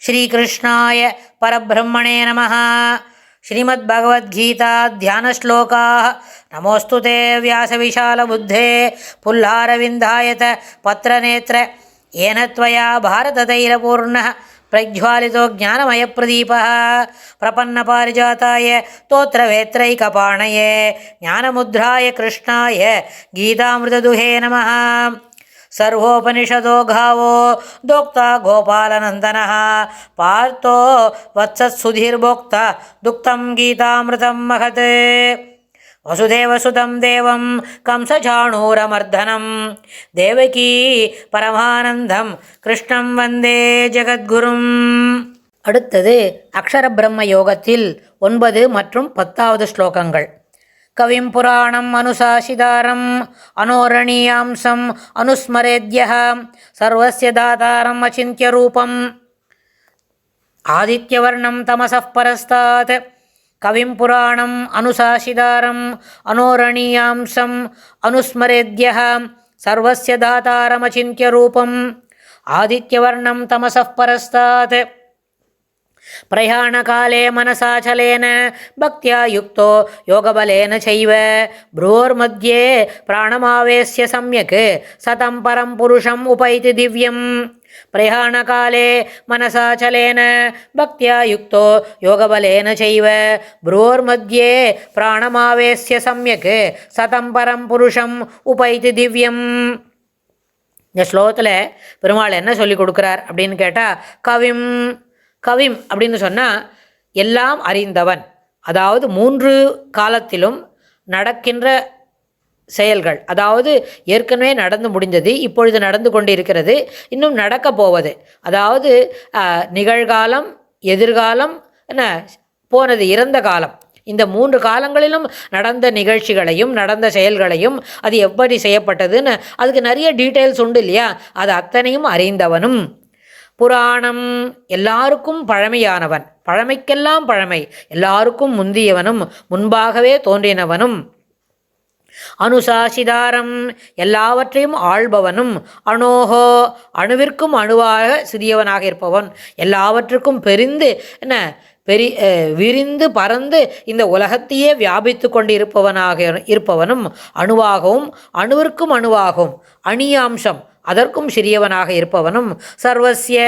ஸ்ரீகிருஷ்ணாய பரபிரம்மணே நமः. ஸ்ரீமத்பகவத்கீதா தியானஸ்லோகாः. நமோஸ்து தே வியாசவிசாலபுத்தே புல்லாரவிந்தாயத பத்ரநேத்ர ஏன த்வயா பாரததைலபூர்ணः பிரஜ்வாலிதோ ஞானமயப்பிரதீபः பிரபன்னபாரிஜாதாய தோத்ரவேத்ரைகபாணயே ஞானமுத்ராய கிருஷ்ணாய கீதாமிருததுஹே நமः. सर्वोपनिषदो गावो दोक्ता गोपालनन्दनः पार्थो वत्सत्सुधीर्भोक्ता दुक्तं गीतामृतं महत्. वसुदेवसुतं देवं कंसचाणूरमर्दनं देवकी परमानन्दं कृष्णं वन्दे ஜகத்குரும். அடுத்தது அக்ஷர பிரம்ம யோகத்தில் 9 மற்றும் 10வது ஸ்லோகங்கள். கவிம் புராணம் அனுசாசிதாரம் அனோரணீயாம்சம் அனுஸ்மரேத்யः சர்வஸ்ய தாதாரம் அசிந்த்ய ரூபம் ஆதித்யவர்ணம் தமசः பரஸ்தாத். கவிம் புராணம் அனுசாசிதாரம் அனோரணீயாம்சம் அனுஸ்மரேத்யः சர்வஸ்ய தாதாரம் அசிந்த்ய ரூபம் ஆதித்யவர்ணம் தமசः பரஸ்தாத். பிரயாணகாலே மனசாச்சலேன பக்தியா யுக்தோ யோகபலேன சைவ ப்ரோர்மத்யே பிராணமாவேஸ்ய சம்யக் சதம் பரம் புருஷம் உபைதி திவ்யம். பிரயாணகாலே மனசாச்சலேன பக்தியா யுக்தோ யோகபலேன சைவ ப்ரோர்மத்யே பிராணமாவேஸ்ய சம்யக் சதம் பரம் புருஷம் உபைதி திவ்யம். இந்த ஸ்லோகத்தில் பெருமாள் என்ன சொல்லி கொடுக்குறார் அப்படின்னு கேட்டால், கவிம் அப்படின்னு சொன்னால் எல்லாம் அறிந்தவன், அதாவது 3 காலத்திலும் நடக்கின்ற செயல்கள், அதாவது ஏற்கனவே நடந்து முடிந்தது, இப்பொழுது நடந்து கொண்டு இருக்கிறது, இன்னும் நடக்க போவது, அதாவது நிகழ்காலம், எதிர்காலம், என்ன போனது, இறந்த காலம், இந்த 3 காலங்களிலும் நடந்த நிகழ்ச்சிகளையும் நடந்த செயல்களையும் அது எப்படி செய்யப்பட்டதுன்னு அதுக்கு நிறைய டீட்டெயில்ஸ் உண்டு இல்லையா, அது அத்தனையும் அறிந்தவனும். புராணம் எல்லாருக்கும் பழமையானவன், பழமைக்கெல்லாம் பழமை, எல்லாருக்கும் முந்தியவனும் முன்பாகவே தோன்றினவனும். அனுசாசிதாரம் எல்லாவற்றையும் ஆள்பவனும். அணோஹோ அணுவிற்கும் அணுவாக சிறியவனாக இருப்பவன், எல்லாவற்றுக்கும் விரிந்து பறந்து இந்த உலகத்தையே வியாபித்து கொண்டு இருப்பவனும் அணுவாகவும் அணுவிற்கும் அணுவாகவும் அணியாம்சம் அதற்கும் சிறியவனாக இருப்பவனும். சர்வஸ்ய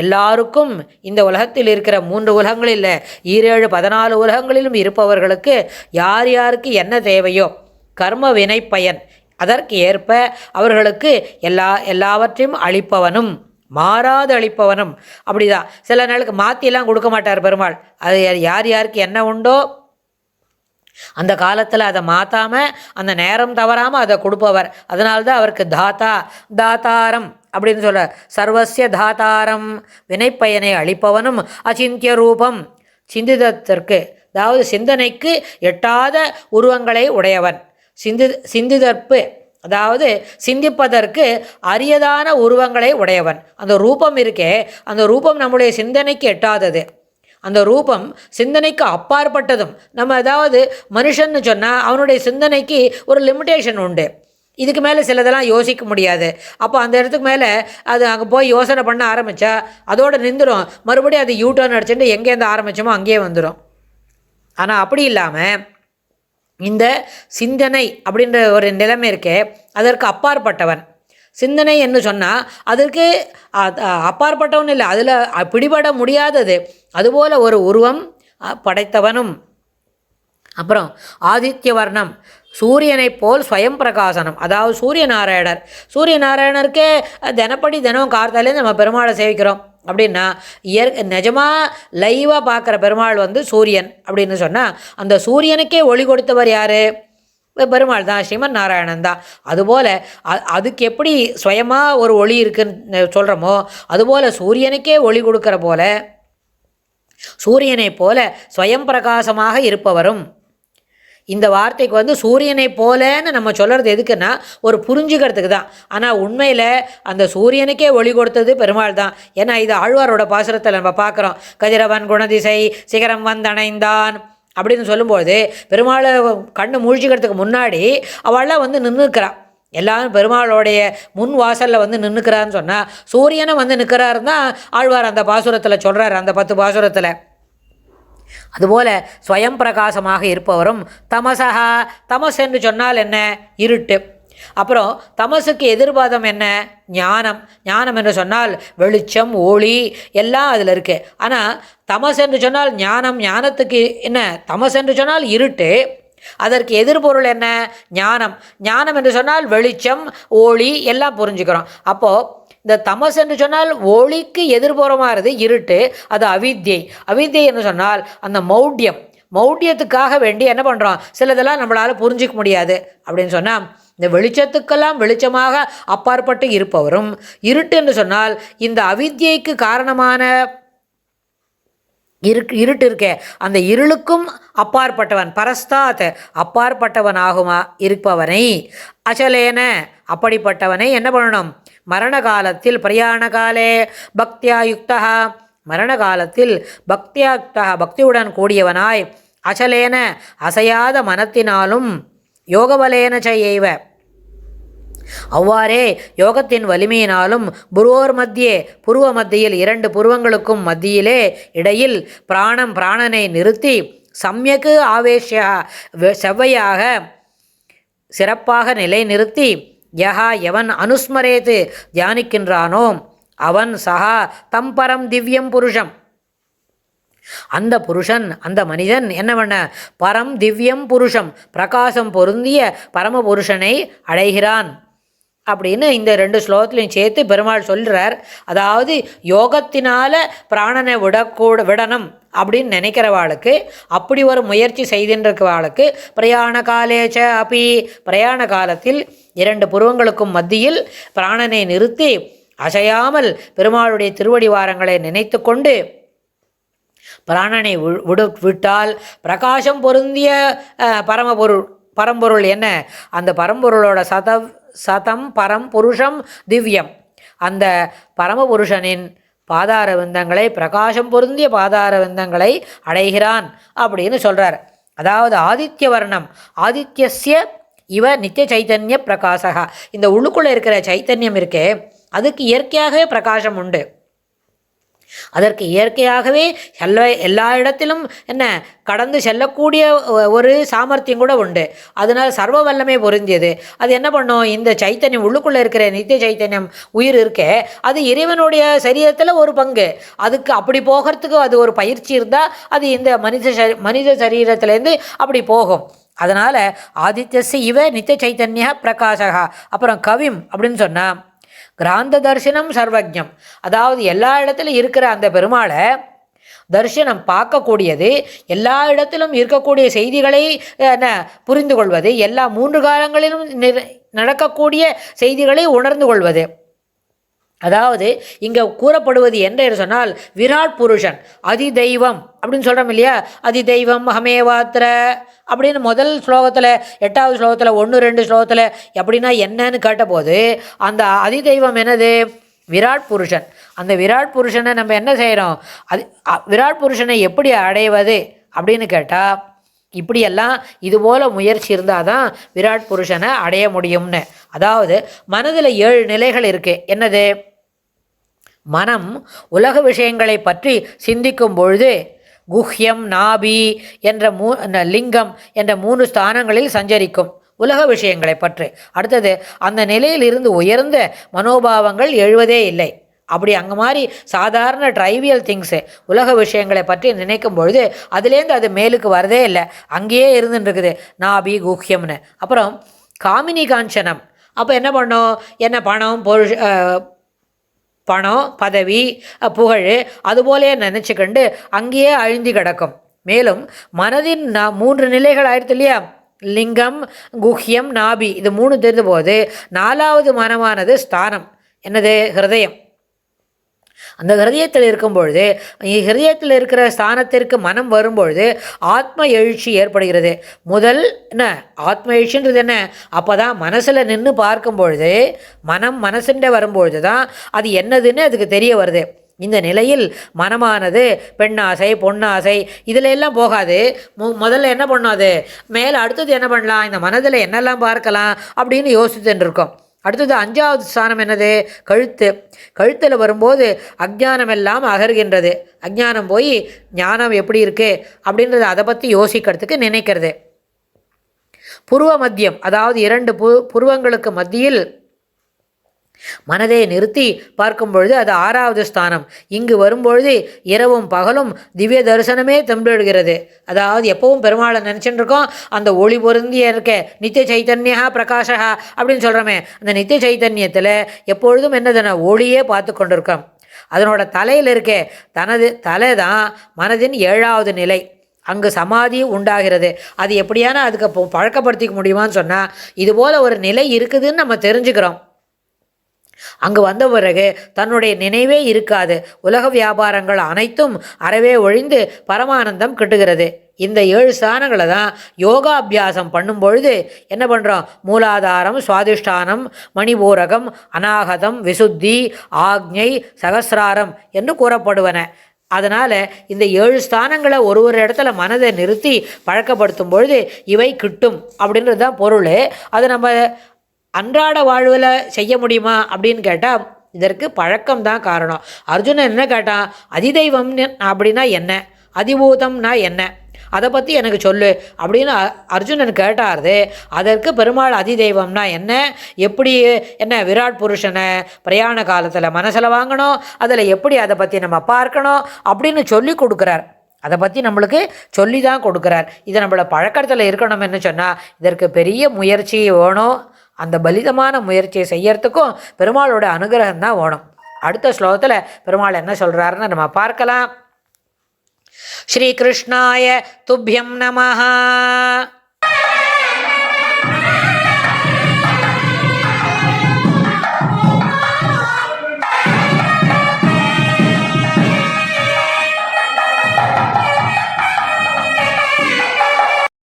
எல்லாருக்கும், இந்த உலகத்தில் இருக்கிற 3 உலகங்களில் 7 14 உலகங்களிலும் இருப்பவர்களுக்கு யார் யாருக்கு என்ன தேவையோ கர்ம வினை பயன் அதற்கு ஏற்ப அவர்களுக்கு எல்லாவற்றையும் அளிப்பவனும், மாறாது அளிப்பவனும். அப்படிதான், சில நாளுக்கு மாற்றிலாம் கொடுக்க மாட்டார் பெருமாள். அது யார் யாருக்கு என்ன உண்டோ அந்த காலத்தில் அதை மாற்றாமல், அந்த நேரம் தவறாமல் அதை கொடுப்பவர். அதனால்தான் அவருக்கு தாத்தாரம் அப்படின்னு சொல்ல. சர்வசிய தாத்தாரம் வினைப்பயனை அளிப்பவனும். அசிந்திய ரூபம் சிந்திதத்திற்கு, அதாவது சிந்தனைக்கு எட்டாத உருவங்களை உடையவன். சிந்திதற்பு, அதாவது சிந்திப்பதற்கு அரியதான உருவங்களை உடையவன். அந்த ரூபம் இருக்கே, அந்த ரூபம் நம்முடைய சிந்தனைக்கு எட்டாதது, அந்த ரூபம் சிந்தனைக்கு அப்பாற்பட்டதும். நம்ம அதாவது மனுஷன்னு சொன்னால் அவனுடைய சிந்தனைக்கு ஒரு லிமிட்டேஷன் உண்டு, இதுக்கு மேலே சிலதெல்லாம் யோசிக்க முடியாது. அப்போ அந்த இடத்துக்கு மேலே அது அங்கே போய் யோசனை பண்ண ஆரம்பித்தா அதோடு நின்றுடும், மறுபடியும் அது யூட்டர்ன் அடிச்சுட்டு எங்கேருந்து ஆரம்பித்தோமோ அங்கேயே வந்துடும். ஆனால் அப்படி இல்லாமல் இந்த சிந்தனை அப்படின்ற ஒரு நிலைமை இருக்கே, அதற்கு அப்பாற்பட்டவன். சிந்தனை என்று சொன்னால் அதற்கு அப்பாற்பட்டவன் இல்லை, அதில் பிடிபட முடியாதது, அதுபோல் ஒரு உருவம் படைத்தவனும். அப்புறம் ஆதித்ய வர்ணம், சூரியனைப் போல் ஸ்வயம் பிரகாசனம், அதாவது சூரியநாராயணருக்கே தினம் கார்த்தாலே நம்ம பெருமாளை சேவிக்கிறோம். அப்படின்னா நிஜமாக லைவாக பார்க்குற பெருமாள் சூரியன் அப்படின்னு சொன்னால் அந்த சூரியனுக்கே ஒளி கொடுத்தவர் யார்? பெருமாள் தான், ஸ்ரீமன் நாராயணன் தான். அதுபோல் அதுக்கு எப்படி சுயமாக ஒரு ஒளி இருக்குன்னு சொல்கிறோமோ அதுபோல் சூரியனுக்கே ஒளி கொடுக்குற போல சூரியனை போல ஸ்வயம் பிரகாசமாக இருப்பவரும். இந்த வார்த்தைக்கு சூரியனை போலன்னு நம்ம சொல்கிறது எதுக்குன்னா ஒரு புரிஞ்சுக்கிறதுக்கு தான். ஆனால் உண்மையில் அந்த சூரியனுக்கே ஒளி கொடுத்தது பெருமாள் தான். ஏன்னா இது ஆழ்வாரோட பாசுரத்தில் நம்ம பார்க்குறோம். கதிரவன் குணதிசை சிகரம் வந்தணைந்தான் அப்படின்னு சொல்லும்போது பெருமாளை கண்ணு முழிச்சிக்கிறதுக்கு முன்னாடி அவள்லாம் நின்றுக்கிறான். எல்லாரும் பெருமாளுடைய முன் வாசலில் வந்து நின்றுக்கிறான்னு சொன்னால் சூரியனை வந்து நிற்கிறாருன்னு தான் ஆழ்வார் அந்த பாசுரத்தில் சொல்கிறார், அந்த 10 பாசுரத்தில். அதுபோல் ஸ்வயம் பிரகாசமாக இருப்பவரும் தமசகா, தமஸ் என்று சொன்னால் என்ன? இருட்டு. அப்புறம் தமசுக்கு எதிர்பாதம் என்ன? ஞானம். ஞானம் என்று சொன்னால் வெளிச்சம், ஒளி எல்லாம் அதில் இருக்குது. ஆனால் தமஸ் என்று சொன்னால் ஞானம், ஞானத்துக்கு என்ன? தமஸ் என்று சொன்னால் இருட்டு, அதற்கு எதிர்பொருள் என்ன? ஞானம். ஞானம் என்று சொன்னால் வெளிச்சம், ஒளி எல்லாம் புரிஞ்சுக்கிறோம். அப்போது இந்த தமஸ் என்று சொன்னால் ஒளிக்கு எதிர்புறமாகிறது இருட்டு, அது அவித்யை. அவித்யை என்று சொன்னால் அந்த மௌட்யம், மௌட்யத்துக்காக வேண்டி என்ன பண்ணுறோம், சிலதெல்லாம் நம்மளால் புரிஞ்சிக்க முடியாது அப்படின்னு சொன்னால் இந்த வெளிச்சத்துக்கெல்லாம் வெளிச்சமாக அப்பாற்பட்டு இருப்பவரும், இருட்டு என்று சொன்னால் இந்த அவித்யைக்கு காரணமான இருட்டு இருக்கே அந்த இருளுக்கும் அப்பாற்பட்டவன், பரஸ்தாத் அப்பாற்பட்டவனாகுமா இருப்பவனை, அச்சலேன அப்படிப்பட்டவனை என்ன பண்ணணும்? மரண காலத்தில் பிரயாண காலே பக்தியாயுக்தா, மரண காலத்தில் பக்தியாயுக்தா பக்தியுடன் கூடியவனாய், அச்சலேன அசையாத மனத்தினாலும் யோகபலேன செய்யைவ அவ்வாறே யோகத்தின் வலிமையினாலும் புருவோர் மத்தியே, புருவ மத்தியில் 2 புருவங்களுக்கும் மத்தியிலே இடையில் பிராணனை நிறுத்தி சம்யக்கு ஆவேஷ்ய செவ்வையாக சிறப்பாக நிலை நிறுத்தி யஹா எவன் அனுஸ்மரேத்து தியானிக்கின்றானோ அவன் சஹா தம்பரம் திவ்யம் புருஷம், அந்த புருஷன், அந்த மனிதன் என்ன பண்ண? பரம் திவ்யம் புருஷம், பிரகாசம் பொருந்திய பரமபுருஷனை அடைகிறான் அப்படின்னு இந்த 2 ஸ்லோகத்திலையும் சேர்த்து பெருமாள் சொல்கிறார். அதாவது யோகத்தினால பிராணனை விடணும் அப்படின்னு நினைக்கிறவாளுக்கு, அப்படி ஒரு முயற்சி செய்திருக்கிறவாளுக்கு பிரயாண காலேச்ச அப்பி, பிரயாண காலத்தில் 2 புருவங்களுக்கும் மத்தியில் பிராணனை நிறுத்தி அசையாமல் பெருமாளுடைய திருவடிவாரங்களை நினைத்து கொண்டு பிராணனை விட்டால் பிரகாசம் பொருந்திய பரம்பொருள் என்ன? அந்த பரம்பொருளோட சதம் பரம் புருஷம் திவ்யம், அந்த பரமபுருஷனின் பாதார விந்தங்களை, பிரகாசம் பொருந்திய பாதார விந்தங்களை அடைகிறான் அப்படின்னு சொல்கிறார். அதாவது ஆதித்ய வர்ணம், ஆதித்யஸ்ய இவ நித்திய சைத்தன்ய பிரகாசகா, இந்த உள்ளுக்குள்ளே இருக்கிற சைத்தன்யம் இருக்கே அதுக்கு இயற்கையாகவே பிரகாசம் உண்டு, அதற்கு இயற்கையாகவே எல்லா இடத்திலும் என்ன கடந்து செல்லக்கூடிய ஒரு சாமர்த்தியம் கூட உண்டு. அதனால் சர்வ வல்லமை பொருந்தியது. அது என்ன பண்ணும்? இந்த சைத்தன்யம் உள்ளுக்குள்ளே இருக்கிற நித்திய சைத்தன்யம் உயிர் இருக்கே அது இறைவனுடைய சரீரத்தில் ஒரு பங்கு. அதுக்கு அப்படி போகிறதுக்கு அது ஒரு பயிற்சி இருந்தால் அது இந்த மனித சரீரத்திலேருந்து அப்படி போகும். அதனால் ஆதித்யஸ்ய இவ நித்திய சைத்தன்ய பிரகாசகா. அப்புறம் கவிம் அப்படின்னு சொன்னால் கிராந்த தர்சனம் சர்வஜம், அதாவது எல்லா இடத்துலையும் இருக்கிற அந்த பெருமாளை தரிசனம் பார்க்கக்கூடியது, எல்லா இடத்திலும் இருக்கக்கூடிய செய்திகளை புரிந்து கொள்வது, எல்லா 3 காலங்களிலும் நடக்கக்கூடிய செய்திகளை உணர்ந்து கொள்வது. அதாவது இங்கே கூறப்படுவது என்று சொன்னால் விராட் புருஷன் அதிதெய்வம் அப்படின்னு சொல்கிறோம் இல்லையா? அதிதெய்வம் அகமேவாத்திர அப்படின்னு முதல் ஸ்லோகத்தில் 8வது ஸ்லோகத்தில் 1, 2 ஸ்லோகத்தில் எப்படின்னா என்னன்னு கேட்டபோது அந்த அதிதெய்வம் என்னது? விராட் புருஷன். அந்த விராட் புருஷனை நம்ம என்ன செய்கிறோம்? விராட் புருஷனை எப்படி அடைவது அப்படின்னு கேட்டால் இப்படியெல்லாம் இதுபோல் முயற்சி இருந்தால் தான் விராட் புருஷனை அடைய முடியும்னு. அதாவது மனதில் 7 நிலைகள் இருக்குது. என்னது? மனம் உலக விஷயங்களை பற்றி சிந்திக்கும் பொழுது குஹ்யம், நாபி என்ற லிங்கம் என்ற 3 ஸ்தானங்களில் சஞ்சரிக்கும் உலக விஷயங்களை பற்றி. அடுத்தது அந்த நிலையில் இருந்து உயர்ந்த மனோபாவங்கள் எழுவதே இல்லை. அப்படி அங்கே மாதிரி சாதாரண ட்ரைவியல் திங்ஸு உலக விஷயங்களை பற்றி நினைக்கும் பொழுது அதுலேருந்து அது மேலுக்கு வரதே இல்லை, அங்கேயே இருந்துட்டுருக்குது நாபி குஹ்யம்னு. அப்புறம் காமினி காஞ்சனம். அப்போ என்ன பண்ணோம்? என்ன பணம் பதவி புகழ் அதுபோலே நினச்சிக்கண்டு அங்கேயே அழிந்து கிடக்கும். மேலும் மனதின் 3 நிலைகள் ஆயிடுத்து இல்லையா? லிங்கம், குஹ்யம், நாபி, இது 3 தெரிந்த போது 4வது மனமானது ஸ்தானம். என்னது? ஹிருதயம். அந்த ஹிருதயத்தில் இருக்கும் பொழுது, ஹிருதயத்தில் இருக்கிற ஸ்தானத்திற்கு மனம் வரும்பொழுது ஆத்ம எழுச்சி ஏற்படுகிறது. முதல் என்ன ஆத்ம எழுச்சின்றது என்ன? அப்போ தான் மனசில் நின்று பார்க்கும் பொழுது மனசுண்ட வரும்பொழுது தான் அது என்னதுன்னு அதுக்கு தெரிய வருது. இந்த நிலையில் மனமானது பெண்ணாசை பொன்னாசை இதில் எல்லாம் போகாது. முதல்ல என்ன பண்ணும், அது மேலே அடுத்தது என்ன பண்ணலாம், இந்த மனதில் என்னெல்லாம் பார்க்கலாம் அப்படின்னு யோசிச்சுட்டு இருக்கோம். அடுத்தது 5வது ஸ்தானம் என்னது, கழுத்து. கழுத்தில் வரும்போது அஜ்ஞானம் எல்லாம் அகர்கின்றது. அஜ்ஞானம் போய் ஞானம் எப்படி இருக்குது அப்படின்றத அதை பற்றி யோசிக்கிறதுக்கு நினைக்கிறது. புருவ மத்தியம், அதாவது 2 புருவங்களுக்கு மத்தியில் மனதை நிறுத்தி பார்க்கும் பொழுது அது 6வது ஸ்தானம். இங்கு வரும்பொழுது இரவும் பகலும் திவ்ய தரிசனமே தெம்பெடுகிறது. அதாவது எப்பவும் பெருமாளை நினச்சிட்டு இருக்கோம், அந்த ஒளி பொருந்திய இருக்க நித்திய சைத்தன்யா பிரகாஷா அப்படின்னு சொல்கிறோமே, அந்த நித்திய சைத்தன்யத்தில் எப்பொழுதும் என்னதுன்னா ஒளியே பார்த்து கொண்டிருக்கோம். அதனோட தலையில் இருக்க தனது தலை தான் மனதின் 7வது நிலை. அங்கு சமாதி உண்டாகிறது. அது எப்படியான அதுக்கு பழக்கப்படுத்திக்க முடியுமான்னு சொன்னால், இதுபோல் ஒரு நிலை இருக்குதுன்னு நம்ம தெரிஞ்சுக்கிறோம். அங்கு வந்த பிறகு தன்னுடைய நினைவே இருக்காது. உலக வியாபாரங்கள் அனைத்தும் அறவே ஒழிந்து பரமானந்தம் கிட்டுகிறது. இந்த 7 ஸ்தானங்களை தான் யோகாபியாசம் பண்ணும் பொழுது என்ன பண்ணுறோம், மூலாதாரம், சுவாதிஷ்டானம், மணிபூரகம், அநாகதம், விசுத்தி, ஆக்ஞை, சகசிராரம் என்று கூறப்படுவன. அதனால் இந்த 7 ஸ்தானங்களை ஒரு இடத்துல மனதை நிறுத்தி பழக்கப்படுத்தும் பொழுது இவை கிட்டும் அப்படின்றது தான் பொருள். அது நம்ம அன்றாட வாழ்வில் செய்ய முடியுமா அப்படின்னு கேட்டால் இதற்கு பழக்கம்தான் காரணம். அர்ஜுனன் என்ன கேட்டான், அதிதெய்வம் அப்படின்னா என்ன, அதிபூதம்னா என்ன, அதை பற்றி எனக்கு சொல்லு அப்படின்னு அர்ஜுனன் கேட்டாரு. அதற்கு பெருமாள் அதிதெய்வம்னா என்ன, எப்படி என்ன விராட் புருஷனை பிரயாண காலத்தில் மனசில் வாங்கணும், அதில் எப்படி அதை பற்றி நம்ம பார்க்கணும் அப்படின்னு சொல்லி கொடுக்குறார். அதை பற்றி நம்மளுக்கு சொல்லி தான் கொடுக்குறார். இதை நம்மளை பழக்கத்தில் இருக்கணும்னு சொன்னால் இதற்கு பெரிய முயற்சி வேணும். அந்த பலிதமான முயற்சியை செய்யறதுக்கும் பெருமாளோட அனுகிரகம் தான் வேணும். அடுத்த ஸ்லோகத்தில் பெருமாள் என்ன சொல்கிறாருன்னு நம்ம பார்க்கலாம். ஸ்ரீ கிருஷ்ணாய துப்யம் நமஹ.